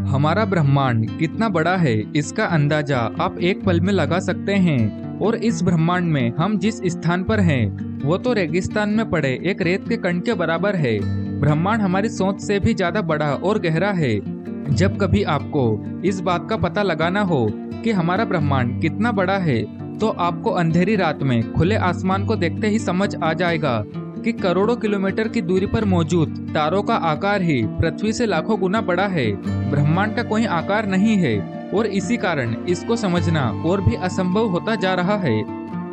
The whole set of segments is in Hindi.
हमारा ब्रह्मांड कितना बड़ा है इसका अंदाजा आप एक पल में लगा सकते हैं। और इस ब्रह्मांड में हम जिस स्थान पर हैं वो तो रेगिस्तान में पड़े एक रेत के कण के बराबर है। ब्रह्मांड हमारी सोच से भी ज्यादा बड़ा और गहरा है। जब कभी आपको इस बात का पता लगाना हो कि हमारा ब्रह्मांड कितना बड़ा है तो आपको अंधेरी रात में खुले आसमान को देखते ही समझ आ जाएगा कि करोड़ों किलोमीटर की दूरी पर मौजूद तारों का आकार ही पृथ्वी से लाखों गुना बड़ा है। ब्रह्मांड का कोई आकार नहीं है और इसी कारण इसको समझना और भी असंभव होता जा रहा है।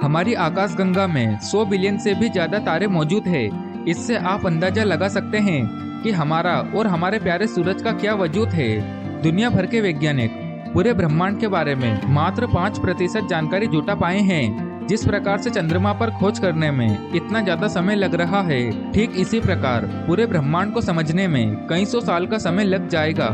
हमारी आकाशगंगा में 100 बिलियन से भी ज्यादा तारे मौजूद है। इससे आप अंदाजा लगा सकते हैं कि हमारा और हमारे प्यारे सूरज का क्या वजूद है। दुनिया भर के वैज्ञानिक पूरे ब्रह्मांड के बारे में मात्र 5% जानकारी जुटा पाए हैं। जिस प्रकार से चंद्रमा पर खोज करने में इतना ज्यादा समय लग रहा है, ठीक इसी प्रकार पूरे ब्रह्मांड को समझने में कई सौ साल का समय लग जाएगा।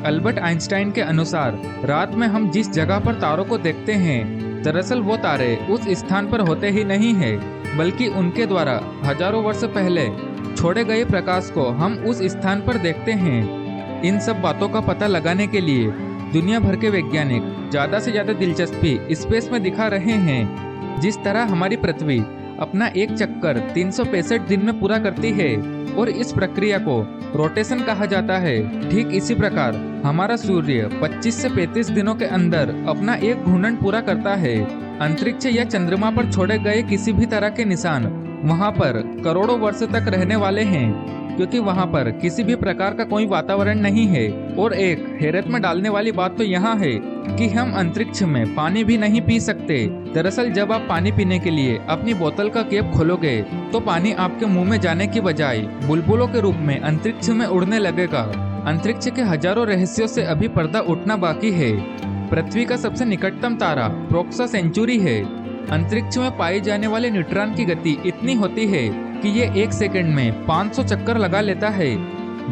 अल्बर्ट आइंस्टाइन के अनुसार रात में हम जिस जगह पर तारों को देखते हैं, दरअसल वो तारे उस स्थान पर होते ही नहीं है, बल्कि उनके द्वारा हजारों वर्ष पहले छोड़े गए प्रकाश को हम उस स्थान पर देखते हैं। इन सब बातों का पता लगाने के लिए दुनिया भर के वैज्ञानिक ज्यादा से ज्यादा दिलचस्पी स्पेस में दिखा रहे हैं। जिस तरह हमारी पृथ्वी अपना एक चक्कर 365 दिन में पूरा करती है और इस प्रक्रिया को रोटेशन कहा जाता है, ठीक इसी प्रकार हमारा सूर्य 25 से 35 दिनों के अंदर अपना एक घूर्णन पूरा करता है। अंतरिक्ष या चंद्रमा पर छोड़े गए किसी भी तरह के निशान वहां पर करोड़ों वर्ष तक रहने वाले हैं, क्योंकि वहां पर किसी भी प्रकार का कोई वातावरण नहीं है। और एक हैरत में डालने वाली बात तो यहाँ है कि हम अंतरिक्ष में पानी भी नहीं पी सकते। दरअसल जब आप पानी पीने के लिए अपनी बोतल का कैप खोलोगे तो पानी आपके मुंह में जाने की बजाय बुलबुलों के रूप में अंतरिक्ष में उड़ने लगेगा। अंतरिक्ष के हजारों रहस्यों से अभी पर्दा उठना बाकी है। पृथ्वी का सबसे निकटतम तारा प्रोक्सा सेंचुरी है। अंतरिक्ष में पाए जाने वाले न्यूट्रॉन की गति इतनी होती है कि ये 1 सेकंड में 500 चक्कर लगा लेता है।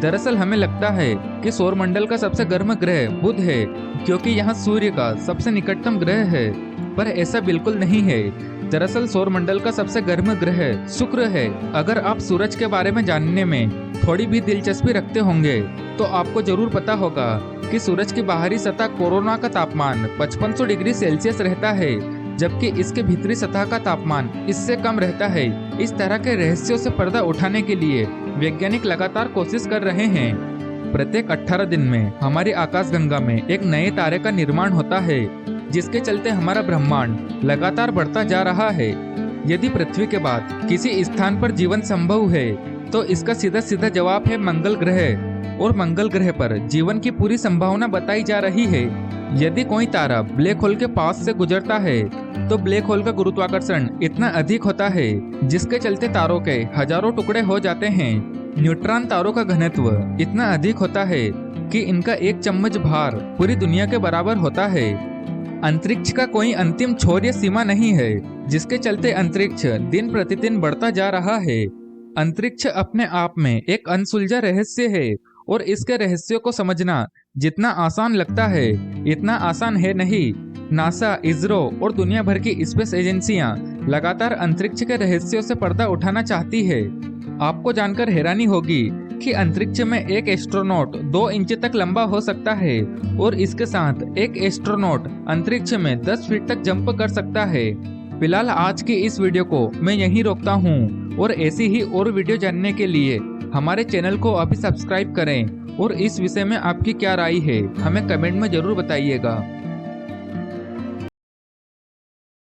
दरअसल हमें लगता है कि सौरमंडल का सबसे गर्म ग्रह बुध है, क्योंकि यहाँ सूर्य का सबसे निकटतम ग्रह है, पर ऐसा बिल्कुल नहीं है। दरअसल सौरमंडल का सबसे गर्म ग्रह शुक्र है। अगर आप सूरज के बारे में जानने में थोड़ी भी दिलचस्पी रखते होंगे तो आपको जरूर पता होगा कि सूरज की बाहरी सतह कोरोना का तापमान 5500 डिग्री सेल्सियस रहता है, जबकि इसके भीतरी सतह का तापमान इससे कम रहता है। इस तरह के रहस्यों से पर्दा उठाने के लिए वैज्ञानिक लगातार कोशिश कर रहे हैं। प्रत्येक 18 दिन में हमारी आकाशगंगा में एक नए तारे का निर्माण होता है, जिसके चलते हमारा ब्रह्मांड लगातार बढ़ता जा रहा है। यदि पृथ्वी के बाद किसी स्थान पर जीवन संभव है तो इसका सीधा सीधा जवाब है मंगल ग्रह, और मंगल ग्रह पर जीवन की पूरी संभावना बताई जा रही है। यदि कोई तारा ब्लैक होल के पास से गुजरता है तो ब्लैक होल का गुरुत्वाकर्षण इतना अधिक होता है जिसके चलते तारों के हजारों टुकड़े हो जाते हैं। न्यूट्रॉन तारों का घनत्व इतना अधिक होता है कि इनका एक चम्मच भार पूरी दुनिया के बराबर होता है। अंतरिक्ष का कोई अंतिम छोर या सीमा नहीं है, जिसके चलते अंतरिक्ष दिन प्रतिदिन बढ़ता जा रहा है। अंतरिक्ष अपने आप में एक अनसुलझा रहस्य है और इसके रहस्यों को समझना जितना आसान लगता है इतना आसान है नहीं। नासा, इसरो और दुनिया भर की स्पेस एजेंसियां लगातार अंतरिक्ष के रहस्यों से पर्दा उठाना चाहती है। आपको जानकर हैरानी होगी कि अंतरिक्ष में एक एस्ट्रोनॉट 2 इंच तक लंबा हो सकता है और इसके साथ एक एस्ट्रोनॉट अंतरिक्ष में 10 फीट तक जंप कर सकता है। फिलहाल आज की इस वीडियो को मैं यहीं रोकता हूँ और ऐसी ही और वीडियो जानने के लिए हमारे चैनल को अभी सब्सक्राइब करें और इस विषय में आपकी क्या राय है हमें कमेंट में जरूर बताइएगा।